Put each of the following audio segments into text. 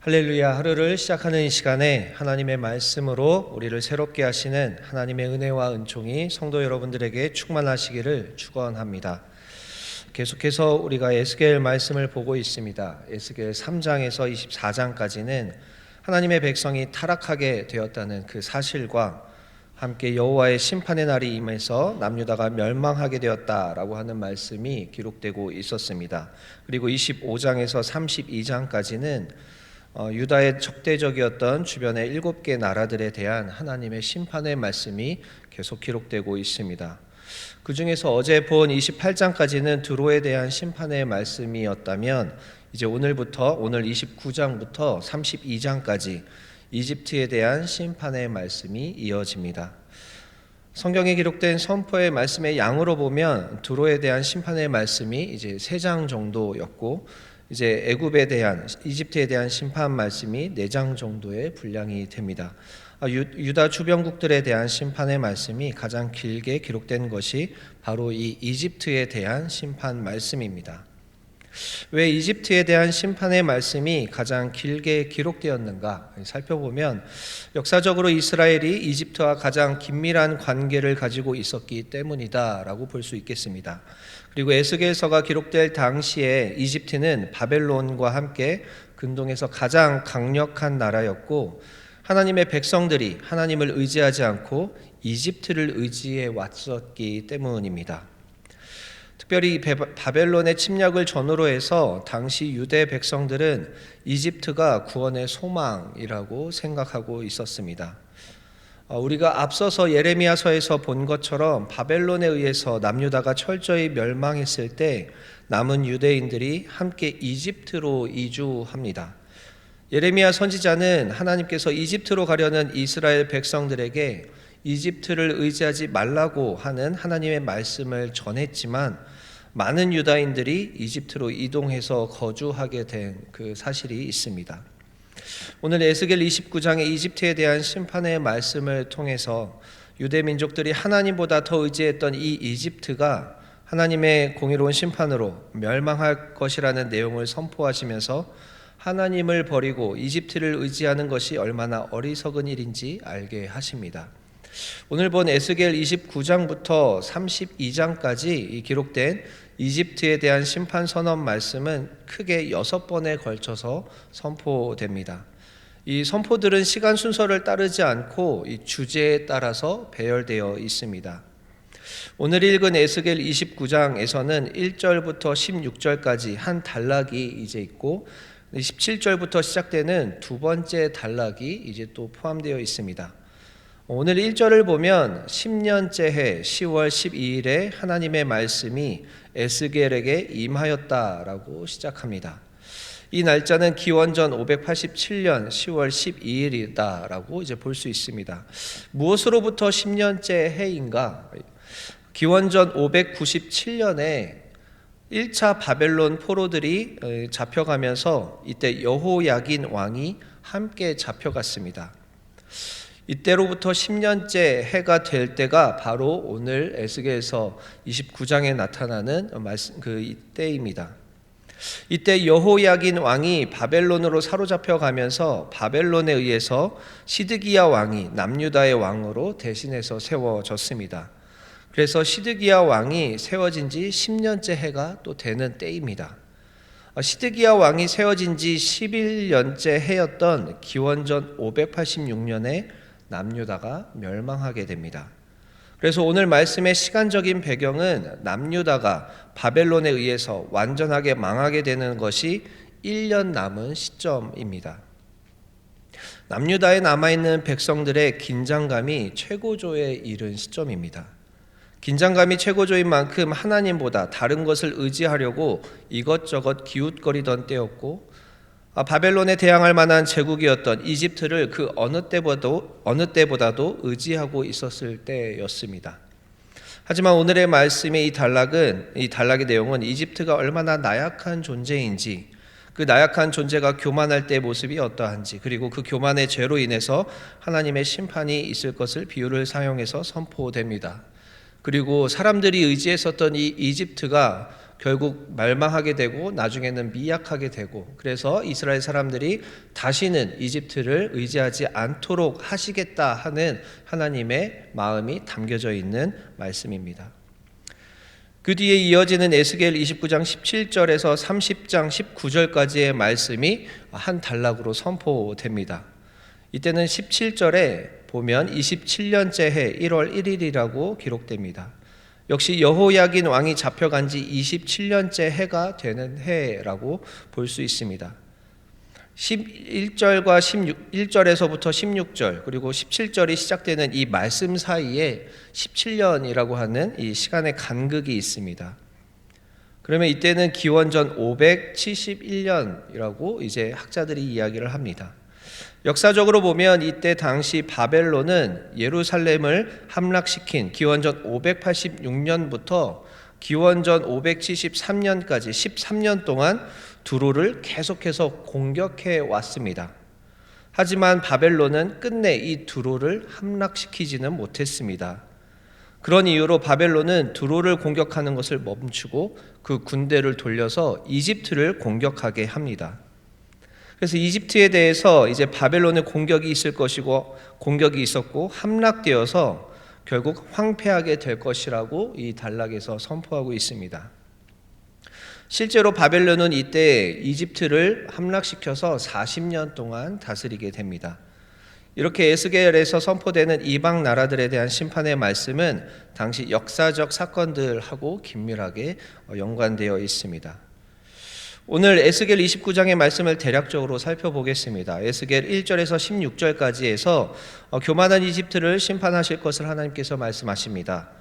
할렐루야. 하루를 시작하는 이 시간에 하나님의 말씀으로 우리를 새롭게 하시는 하나님의 은혜와 은총이 성도 여러분들에게 충만하시기를 축원합니다. 계속해서 우리가 에스겔 말씀을 보고 있습니다. 에스겔 3장에서 24장까지는 하나님의 백성이 타락하게 되었다는 그 사실과 함께 여호와의 심판의 날이 임해서 남유다가 멸망하게 되었다라고 하는 말씀이 기록되고 있었습니다. 그리고 25장에서 32장까지는 유다의 적대적이었던 주변의 7개 나라들에 대한 하나님의 심판의 말씀이 계속 기록되고 있습니다. 그 중에서 어제 본 28장까지는 드로에 대한 심판의 말씀이었다면 이제 오늘 29장부터 32장까지 이집트에 대한 심판의 말씀이 이어집니다. 성경에 기록된 선포의 말씀의 양으로 보면 드로에 대한 심판의 말씀이 이제 3장 정도였고 이제 애굽에 대한 이집트에 대한 심판 말씀이 4장 정도의 분량이 됩니다. 유다 주변국들에 대한 심판의 말씀이 가장 길게 기록된 것이 바로 이 이집트에 대한 심판 말씀입니다. 왜 이집트에 대한 심판의 말씀이 가장 길게 기록되었는가 살펴보면 역사적으로 이스라엘이 이집트와 가장 긴밀한 관계를 가지고 있었기 때문이다라고 볼 수 있겠습니다. 그리고 에스겔서가 기록될 당시에 이집트는 바벨론과 함께 근동에서 가장 강력한 나라였고 하나님의 백성들이 하나님을 의지하지 않고 이집트를 의지해 왔었기 때문입니다. 특별히 바벨론의 침략을 전후로 해서 당시 유대 백성들은 이집트가 구원의 소망이라고 생각하고 있었습니다. 우리가 앞서서 예레미야서에서 본 것처럼 바벨론에 의해서 남유다가 철저히 멸망했을 때 남은 유대인들이 함께 이집트로 이주합니다. 예레미야 선지자는 하나님께서 이집트로 가려는 이스라엘 백성들에게 이집트를 의지하지 말라고 하는 하나님의 말씀을 전했지만 많은 유다인들이 이집트로 이동해서 거주하게 된 그 사실이 있습니다. 오늘 에스겔 29장의 이집트에 대한 심판의 말씀을 통해서 유대 민족들이 하나님보다 더 의지했던 이 이집트가 하나님의 공의로운 심판으로 멸망할 것이라는 내용을 선포하시면서 하나님을 버리고 이집트를 의지하는 것이 얼마나 어리석은 일인지 알게 하십니다. 오늘 본 에스겔 29장부터 32장까지 기록된 이집트에 대한 심판 선언 말씀은 크게 6번에 걸쳐서 선포됩니다. 이 선포들은 시간 순서를 따르지 않고 이 주제에 따라서 배열되어 있습니다. 오늘 읽은 에스겔 29장에서는 1절부터 16절까지 한 단락이 이제 있고 17절부터 시작되는 두 번째 단락이 이제 또 포함되어 있습니다. 오늘 1절을 보면 10년째 해 10월 12일에 하나님의 말씀이 에스겔에게 임하였다라고 시작합니다. 이 날짜는 기원전 587년 10월 12일이다라고 이제 볼 수 있습니다. 무엇으로부터 10년째 해인가? 기원전 597년에 1차 바벨론 포로들이 잡혀가면서 이때 여호야긴 왕이 함께 잡혀갔습니다. 이때로부터 10년째 해가 될 때가 바로 오늘 에스겔서 29장에 나타나는 그 이때입니다. 이때 여호야긴 왕이 바벨론으로 사로잡혀 가면서 바벨론에 의해서 시드기야 왕이 남유다의 왕으로 대신해서 세워졌습니다. 그래서 시드기야 왕이 세워진 지 10년째 해가 또 되는 때입니다. 시드기야 왕이 세워진 지 11년째 해였던 기원전 586년에 남유다가 멸망하게 됩니다. 그래서 오늘 말씀의 시간적인 배경은 남유다가 바벨론에 의해서 완전하게 망하게 되는 것이 1년 남은 시점입니다. 남유다에 남아있는 백성들의 긴장감이 최고조에 이른 시점입니다. 긴장감이 최고조인 만큼 하나님보다 다른 것을 의지하려고 이것저것 기웃거리던 때였고 바벨론에 대항할 만한 제국이었던 이집트를 그 어느 때보다도 의지하고 있었을 때였습니다. 하지만 오늘의 말씀의 이 단락의 내용은 이집트가 얼마나 나약한 존재인지, 그 나약한 존재가 교만할 때의 모습이 어떠한지, 그리고 그 교만의 죄로 인해서 하나님의 심판이 있을 것을 비유를 사용해서 선포됩니다. 그리고 사람들이 의지했었던 이 이집트가 결국 멸망하게 되고 나중에는 미약하게 되고, 그래서 이스라엘 사람들이 다시는 이집트를 의지하지 않도록 하시겠다 하는 하나님의 마음이 담겨져 있는 말씀입니다. 그 뒤에 이어지는 에스겔 29장 17절에서 30장 19절까지의 말씀이 한 단락으로 선포됩니다. 이때는 17절에 보면 27년째 해 1월 1일이라고 기록됩니다. 역시 여호야긴 왕이 잡혀간 지 27년째 해가 되는 해라고 볼 수 있습니다. 11절과 1절에서부터 16절 그리고 17절이 시작되는 이 말씀 사이에 17년이라고 하는 이 시간의 간극이 있습니다. 그러면 이때는 기원전 571년이라고 이제 학자들이 이야기를 합니다. 역사적으로 보면 이때 당시 바벨론은 예루살렘을 함락시킨 기원전 586년부터 기원전 573년까지 13년 동안 두로를 계속해서 공격해 왔습니다. 하지만 바벨론은 끝내 이 두로를 함락시키지는 못했습니다. 그런 이유로 바벨론은 두로를 공격하는 것을 멈추고 그 군대를 돌려서 이집트를 공격하게 합니다. 그래서 이집트에 대해서 이제 바벨론의 공격이 있을 것이고 공격이 있었고 함락되어서 결국 황폐하게 될 것이라고 이 단락에서 선포하고 있습니다. 실제로 바벨론은 이때 이집트를 함락시켜서 40년 동안 다스리게 됩니다. 이렇게 에스겔에서 선포되는 이방 나라들에 대한 심판의 말씀은 당시 역사적 사건들하고 긴밀하게 연관되어 있습니다. 오늘 에스겔 29장의 말씀을 대략적으로 살펴보겠습니다. 에스겔 1절에서 16절까지에서 교만한 이집트를 심판하실 것을 하나님께서 말씀하십니다.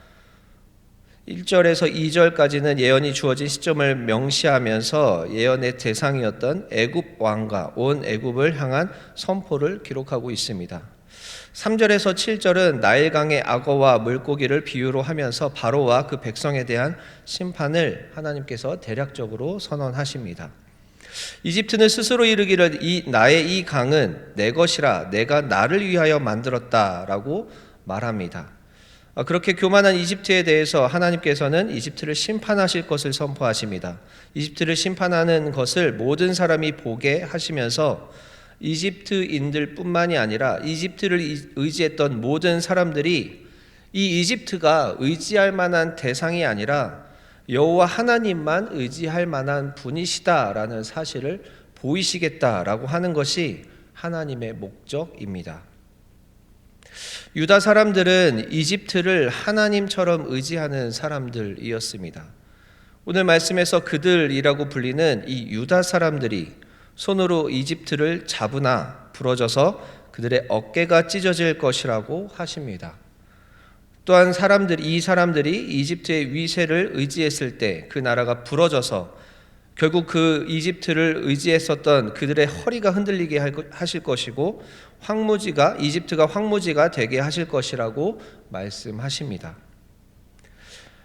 1절에서 2절까지는 예언이 주어진 시점을 명시하면서 예언의 대상이었던 애굽 왕과 온 애굽을 향한 선포를 기록하고 있습니다. 3절에서 7절은 나일강의 악어와 물고기를 비유로 하면서 바로와 그 백성에 대한 심판을 하나님께서 대략적으로 선언하십니다. 이집트는 스스로 이르기를 나의 이 강은 내 것이라 내가 나를 위하여 만들었다라고 말합니다. 그렇게 교만한 이집트에 대해서 하나님께서는 이집트를 심판하실 것을 선포하십니다. 이집트를 심판하는 것을 모든 사람이 보게 하시면서 이집트인들 뿐만이 아니라 이집트를 의지했던 모든 사람들이 이 이집트가 의지할 만한 대상이 아니라 여호와 하나님만 의지할 만한 분이시다라는 사실을 보이시겠다라고 하는 것이 하나님의 목적입니다. 유다 사람들은 이집트를 하나님처럼 의지하는 사람들이었습니다. 오늘 말씀에서 그들이라고 불리는 이 유다 사람들이 손으로 이집트를 잡으나 부러져서 그들의 어깨가 찢어질 것이라고 하십니다. 또한 이 사람들이 이집트의 위세를 의지했을 때 그 나라가 부러져서 결국 그 이집트를 의지했었던 그들의 허리가 흔들리게 하실 것이고 이집트가 황무지가 되게 하실 것이라고 말씀하십니다.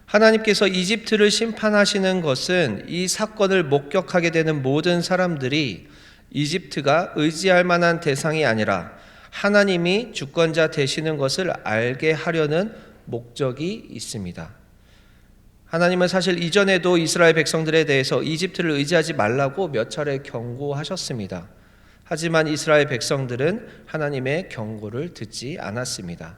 하나님께서 이집트를 심판하시는 것은 이 사건을 목격하게 되는 모든 사람들이 이집트가 의지할 만한 대상이 아니라 하나님이 주권자 되시는 것을 알게 하려는 목적이 있습니다. 하나님은 사실 이전에도 이스라엘 백성들에 대해서 이집트를 의지하지 말라고 몇 차례 경고하셨습니다. 하지만 이스라엘 백성들은 하나님의 경고를 듣지 않았습니다.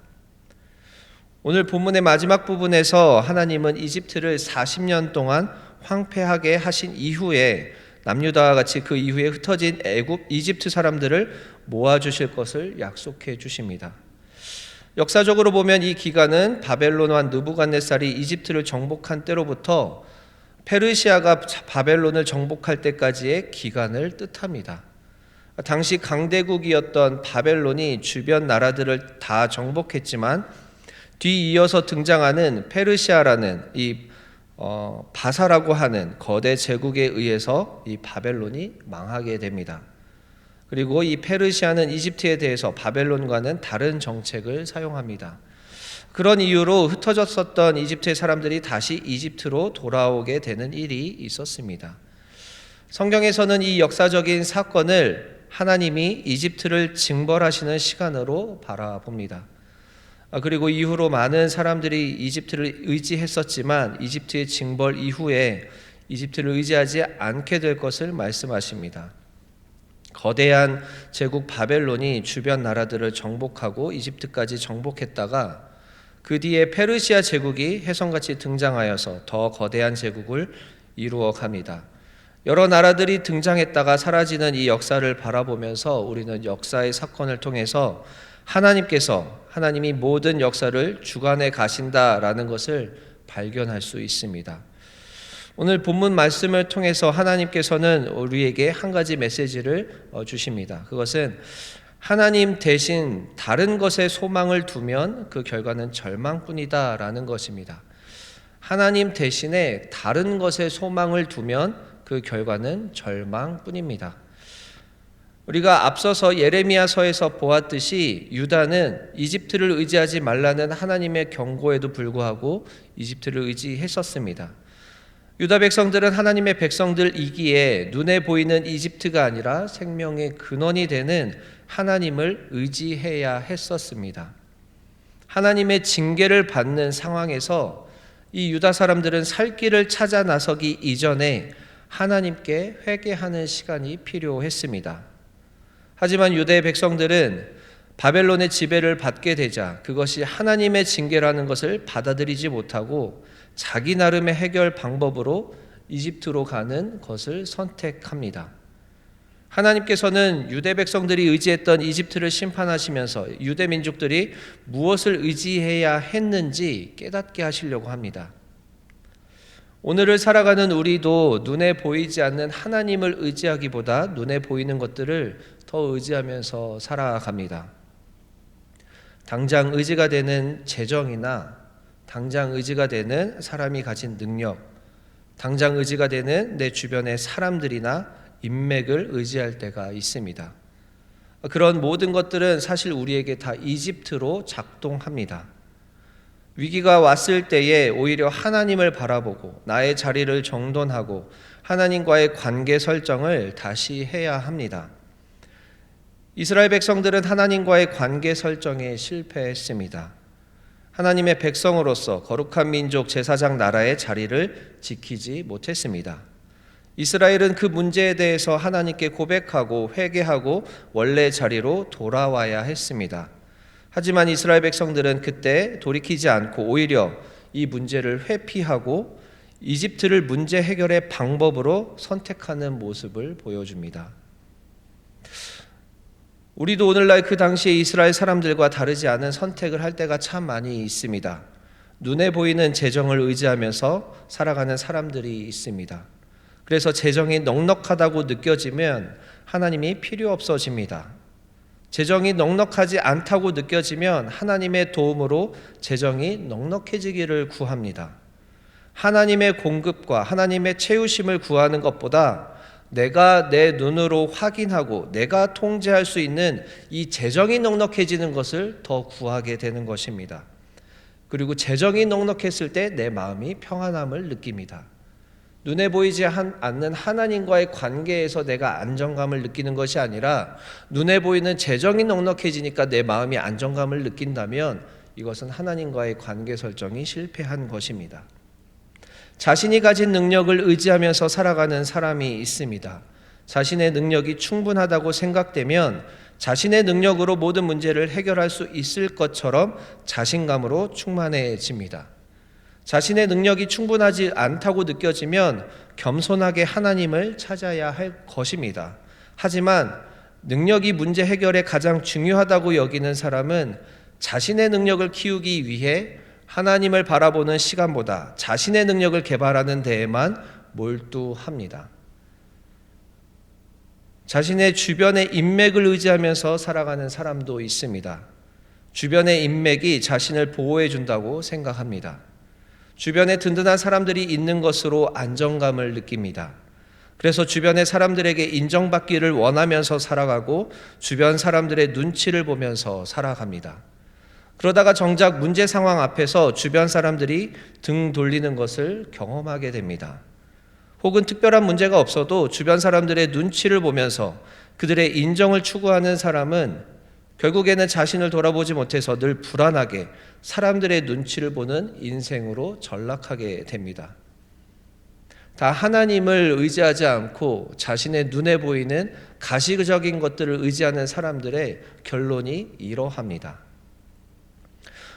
오늘 본문의 마지막 부분에서 하나님은 이집트를 40년 동안 황폐하게 하신 이후에 남유다와 같이 그 이후에 흩어진 이집트 사람들을 모아주실 것을 약속해 주십니다. 역사적으로 보면 이 기간은 바벨론 왕 느부갓네살이 이집트를 정복한 때로부터 페르시아가 바벨론을 정복할 때까지의 기간을 뜻합니다. 당시 강대국이었던 바벨론이 주변 나라들을 다 정복했지만 뒤이어서 등장하는 페르시아라는 바사라고 하는 거대 제국에 의해서 이 바벨론이 망하게 됩니다. 그리고 이 페르시아는 이집트에 대해서 바벨론과는 다른 정책을 사용합니다. 그런 이유로 흩어졌었던 이집트의 사람들이 다시 이집트로 돌아오게 되는 일이 있었습니다. 성경에서는 이 역사적인 사건을 하나님이 이집트를 징벌하시는 시간으로 바라봅니다. 그리고 이후로 많은 사람들이 이집트를 의지했었지만 이집트의 징벌 이후에 이집트를 의지하지 않게 될 것을 말씀하십니다. 거대한 제국 바벨론이 주변 나라들을 정복하고 이집트까지 정복했다가 그 뒤에 페르시아 제국이 혜성같이 등장하여서 더 거대한 제국을 이루어 갑니다. 여러 나라들이 등장했다가 사라지는 이 역사를 바라보면서 우리는 역사의 사건을 통해서 하나님이 모든 역사를 주관해 가신다라는 것을 발견할 수 있습니다. 오늘 본문 말씀을 통해서 하나님께서는 우리에게 한 가지 메시지를 주십니다. 그것은 하나님 대신 다른 것에 소망을 두면 그 결과는 절망뿐이다라는 것입니다. 하나님 대신에 다른 것에 소망을 두면 그 결과는 절망뿐입니다. 우리가 앞서서 예레미야서에서 보았듯이 유다는 이집트를 의지하지 말라는 하나님의 경고에도 불구하고 이집트를 의지했었습니다. 유다 백성들은 하나님의 백성들이기에 눈에 보이는 이집트가 아니라 생명의 근원이 되는 하나님을 의지해야 했었습니다. 하나님의 징계를 받는 상황에서 이 유다 사람들은 살 길을 찾아 나서기 이전에 하나님께 회개하는 시간이 필요했습니다. 하지만 유다의 백성들은 바벨론의 지배를 받게 되자 그것이 하나님의 징계라는 것을 받아들이지 못하고 자기 나름의 해결 방법으로 이집트로 가는 것을 선택합니다. 하나님께서는 유대 백성들이 의지했던 이집트를 심판하시면서 유대 민족들이 무엇을 의지해야 했는지 깨닫게 하시려고 합니다. 오늘을 살아가는 우리도 눈에 보이지 않는 하나님을 의지하기보다 눈에 보이는 것들을 더 의지하면서 살아갑니다. 당장 의지가 되는 재정이나 당장 의지가 되는 사람이 가진 능력, 당장 의지가 되는 내 주변의 사람들이나 인맥을 의지할 때가 있습니다. 그런 모든 것들은 사실 우리에게 다 이집트로 작동합니다. 위기가 왔을 때에 오히려 하나님을 바라보고 나의 자리를 정돈하고 하나님과의 관계 설정을 다시 해야 합니다. 이스라엘 백성들은 하나님과의 관계 설정에 실패했습니다. 하나님의 백성으로서 거룩한 민족 제사장 나라의 자리를 지키지 못했습니다. 이스라엘은 그 문제에 대해서 하나님께 고백하고 회개하고 원래 자리로 돌아와야 했습니다. 하지만 이스라엘 백성들은 그때 돌이키지 않고 오히려 이 문제를 회피하고 이집트를 문제 해결의 방법으로 선택하는 모습을 보여줍니다. 우리도 오늘날 그 당시에 이스라엘 사람들과 다르지 않은 선택을 할 때가 참 많이 있습니다. 눈에 보이는 재정을 의지하면서 살아가는 사람들이 있습니다. 그래서 재정이 넉넉하다고 느껴지면 하나님이 필요 없어집니다. 재정이 넉넉하지 않다고 느껴지면 하나님의 도움으로 재정이 넉넉해지기를 구합니다. 하나님의 공급과 하나님의 채우심을 구하는 것보다 내가 내 눈으로 확인하고 내가 통제할 수 있는 이 재정이 넉넉해지는 것을 더 구하게 되는 것입니다. 그리고 재정이 넉넉했을 때 내 마음이 평안함을 느낍니다. 눈에 보이지 않는 하나님과의 관계에서 내가 안정감을 느끼는 것이 아니라 눈에 보이는 재정이 넉넉해지니까 내 마음이 안정감을 느낀다면 이것은 하나님과의 관계 설정이 실패한 것입니다. 자신이 가진 능력을 의지하면서 살아가는 사람이 있습니다. 자신의 능력이 충분하다고 생각되면 자신의 능력으로 모든 문제를 해결할 수 있을 것처럼 자신감으로 충만해집니다. 자신의 능력이 충분하지 않다고 느껴지면 겸손하게 하나님을 찾아야 할 것입니다. 하지만 능력이 문제 해결에 가장 중요하다고 여기는 사람은 자신의 능력을 키우기 위해 하나님을 바라보는 시간보다 자신의 능력을 개발하는 데에만 몰두합니다. 자신의 주변의 인맥을 의지하면서 살아가는 사람도 있습니다. 주변의 인맥이 자신을 보호해 준다고 생각합니다. 주변에 든든한 사람들이 있는 것으로 안정감을 느낍니다. 그래서 주변의 사람들에게 인정받기를 원하면서 살아가고 주변 사람들의 눈치를 보면서 살아갑니다. 그러다가 정작 문제 상황 앞에서 주변 사람들이 등 돌리는 것을 경험하게 됩니다. 혹은 특별한 문제가 없어도 주변 사람들의 눈치를 보면서 그들의 인정을 추구하는 사람은 결국에는 자신을 돌아보지 못해서 늘 불안하게 사람들의 눈치를 보는 인생으로 전락하게 됩니다. 다 하나님을 의지하지 않고 자신의 눈에 보이는 가시적인 것들을 의지하는 사람들의 결론이 이러합니다.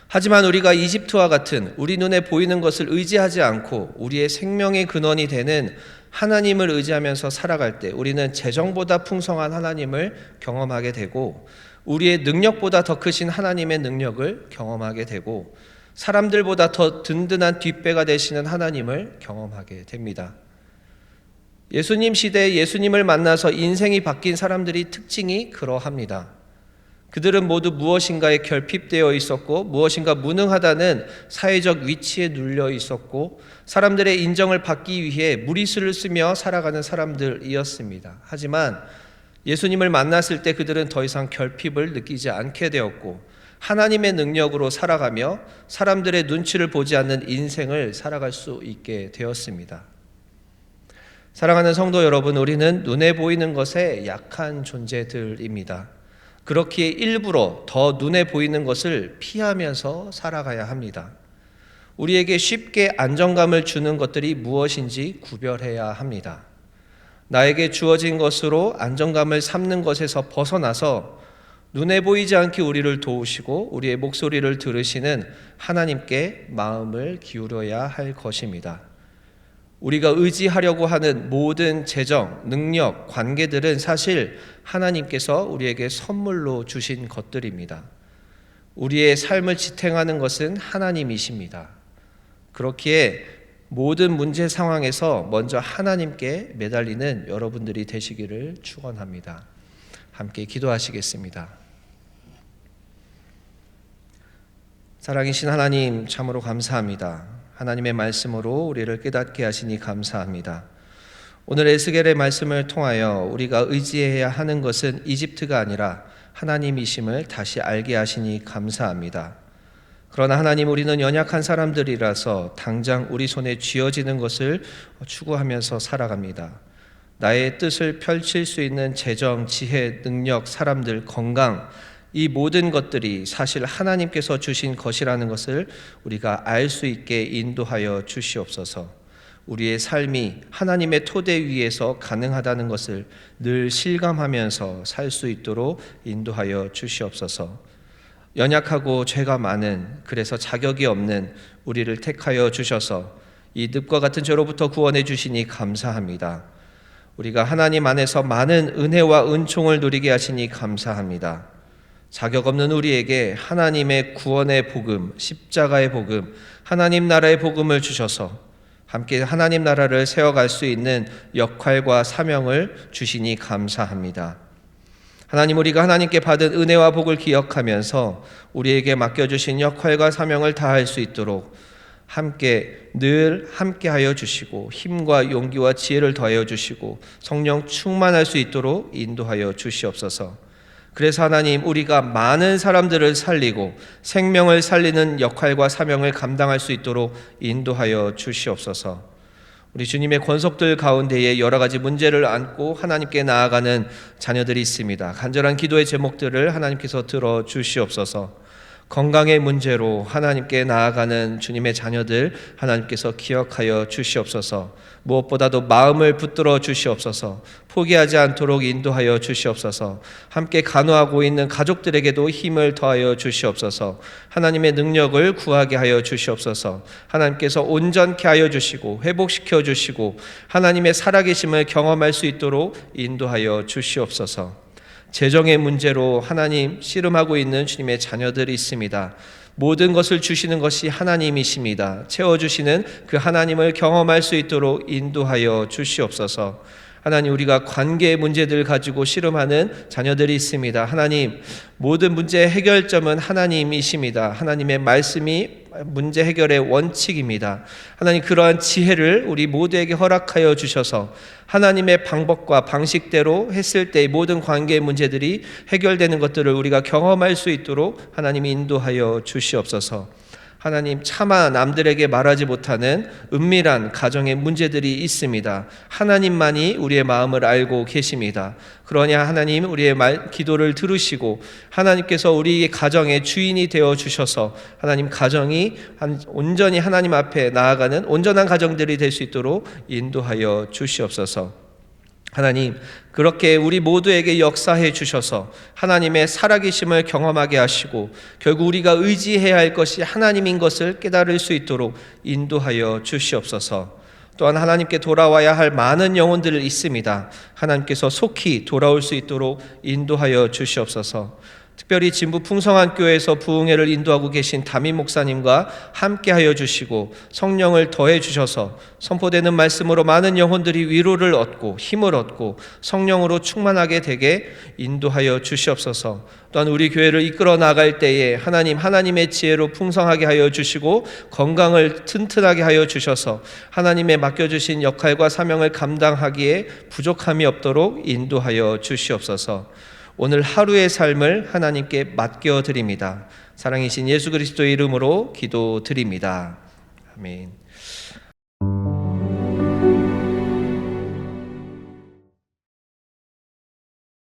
하지만 우리가 이집트와 같은 우리 눈에 보이는 것을 의지하지 않고 우리의 생명의 근원이 되는 하나님을 의지하면서 살아갈 때 우리는 재정보다 풍성한 하나님을 경험하게 되고 우리의 능력보다 더 크신 하나님의 능력을 경험하게 되고 사람들보다 더 든든한 뒷배가 되시는 하나님을 경험하게 됩니다. 예수님 시대에 예수님을 만나서 인생이 바뀐 사람들이 특징이 그러합니다. 그들은 모두 무엇인가에 결핍되어 있었고 무엇인가 무능하다는 사회적 위치에 눌려 있었고 사람들의 인정을 받기 위해 무리수를 쓰며 살아가는 사람들이었습니다. 하지만 예수님을 만났을 때 그들은 더 이상 결핍을 느끼지 않게 되었고 하나님의 능력으로 살아가며 사람들의 눈치를 보지 않는 인생을 살아갈 수 있게 되었습니다. 사랑하는 성도 여러분, 우리는 눈에 보이는 것에 약한 존재들입니다. 그렇기에 일부러 더 눈에 보이는 것을 피하면서 살아가야 합니다. 우리에게 쉽게 안정감을 주는 것들이 무엇인지 구별해야 합니다. 나에게 주어진 것으로 안정감을 삼는 것에서 벗어나서 눈에 보이지 않게 우리를 도우시고 우리의 목소리를 들으시는 하나님께 마음을 기울여야 할 것입니다. 우리가 의지하려고 하는 모든 재정, 능력, 관계들은 사실 하나님께서 우리에게 선물로 주신 것들입니다. 우리의 삶을 지탱하는 것은 하나님이십니다. 그렇기에 모든 문제 상황에서 먼저 하나님께 매달리는 여러분들이 되시기를 축원합니다. 함께 기도하시겠습니다. 사랑이신 하나님, 참으로 감사합니다. 하나님의 말씀으로 우리를 깨닫게 하시니 감사합니다. 오늘 에스겔의 말씀을 통하여 우리가 의지해야 하는 것은 이집트가 아니라 하나님이심을 다시 알게 하시니 감사합니다. 그러나 하나님, 우리는 연약한 사람들이라서 당장 우리 손에 쥐어지는 것을 추구하면서 살아갑니다. 나의 뜻을 펼칠 수 있는 재정, 지혜, 능력, 사람들, 건강, 이 모든 것들이 사실 하나님께서 주신 것이라는 것을 우리가 알 수 있게 인도하여 주시옵소서. 우리의 삶이 하나님의 토대 위에서 가능하다는 것을 늘 실감하면서 살 수 있도록 인도하여 주시옵소서. 연약하고 죄가 많은, 그래서 자격이 없는 우리를 택하여 주셔서 이 늪과 같은 죄로부터 구원해 주시니 감사합니다. 우리가 하나님 안에서 많은 은혜와 은총을 누리게 하시니 감사합니다. 자격 없는 우리에게 하나님의 구원의 복음, 십자가의 복음, 하나님 나라의 복음을 주셔서 함께 하나님 나라를 세워갈 수 있는 역할과 사명을 주시니 감사합니다. 하나님, 우리가 하나님께 받은 은혜와 복을 기억하면서 우리에게 맡겨주신 역할과 사명을 다할 수 있도록 늘 함께하여 주시고 힘과 용기와 지혜를 더하여 주시고 성령 충만할 수 있도록 인도하여 주시옵소서. 그래서 하나님, 우리가 많은 사람들을 살리고 생명을 살리는 역할과 사명을 감당할 수 있도록 인도하여 주시옵소서. 우리 주님의 권속들 가운데에 여러 가지 문제를 안고 하나님께 나아가는 자녀들이 있습니다. 간절한 기도의 제목들을 하나님께서 들어 주시옵소서. 건강의 문제로 하나님께 나아가는 주님의 자녀들 하나님께서 기억하여 주시옵소서. 무엇보다도 마음을 붙들어 주시옵소서. 포기하지 않도록 인도하여 주시옵소서. 함께 간호하고 있는 가족들에게도 힘을 더하여 주시옵소서. 하나님의 능력을 구하게 하여 주시옵소서. 하나님께서 온전케 하여 주시고 회복시켜 주시고 하나님의 살아계심을 경험할 수 있도록 인도하여 주시옵소서. 재정의 문제로 하나님 씨름하고 있는 주님의 자녀들이 있습니다. 모든 것을 주시는 것이 하나님이십니다. 채워주시는 그 하나님을 경험할 수 있도록 인도하여 주시옵소서. 하나님, 우리가 관계의 문제들 가지고 씨름하는 자녀들이 있습니다. 하나님, 모든 문제의 해결점은 하나님이십니다. 하나님의 말씀이 문제 해결의 원칙입니다. 하나님, 그러한 지혜를 우리 모두에게 허락하여 주셔서 하나님의 방법과 방식대로 했을 때 모든 관계의 문제들이 해결되는 것들을 우리가 경험할 수 있도록 하나님이 인도하여 주시옵소서. 하나님, 차마 남들에게 말하지 못하는 은밀한 가정의 문제들이 있습니다. 하나님만이 우리의 마음을 알고 계십니다. 그러냐 하나님, 우리의 기도를 들으시고 하나님께서 우리 가정의 주인이 되어 주셔서 하나님, 가정이 온전히 하나님 앞에 나아가는 온전한 가정들이 될 수 있도록 인도하여 주시옵소서. 하나님, 그렇게 우리 모두에게 역사해 주셔서 하나님의 살아계심을 경험하게 하시고 결국 우리가 의지해야 할 것이 하나님인 것을 깨달을 수 있도록 인도하여 주시옵소서. 또한 하나님께 돌아와야 할 많은 영혼들 있습니다. 하나님께서 속히 돌아올 수 있도록 인도하여 주시옵소서. 특별히 진부 풍성한 교회에서 부흥회를 인도하고 계신 담임 목사님과 함께하여 주시고 성령을 더해 주셔서 선포되는 말씀으로 많은 영혼들이 위로를 얻고 힘을 얻고 성령으로 충만하게 되게 인도하여 주시옵소서. 또한 우리 교회를 이끌어 나갈 때에 하나님의 지혜로 풍성하게 하여 주시고 건강을 튼튼하게 하여 주셔서 하나님의 맡겨주신 역할과 사명을 감당하기에 부족함이 없도록 인도하여 주시옵소서. 오늘 하루의 삶을 하나님께 맡겨드립니다. 사랑이신 예수 그리스도의 이름으로 기도드립니다. 아멘.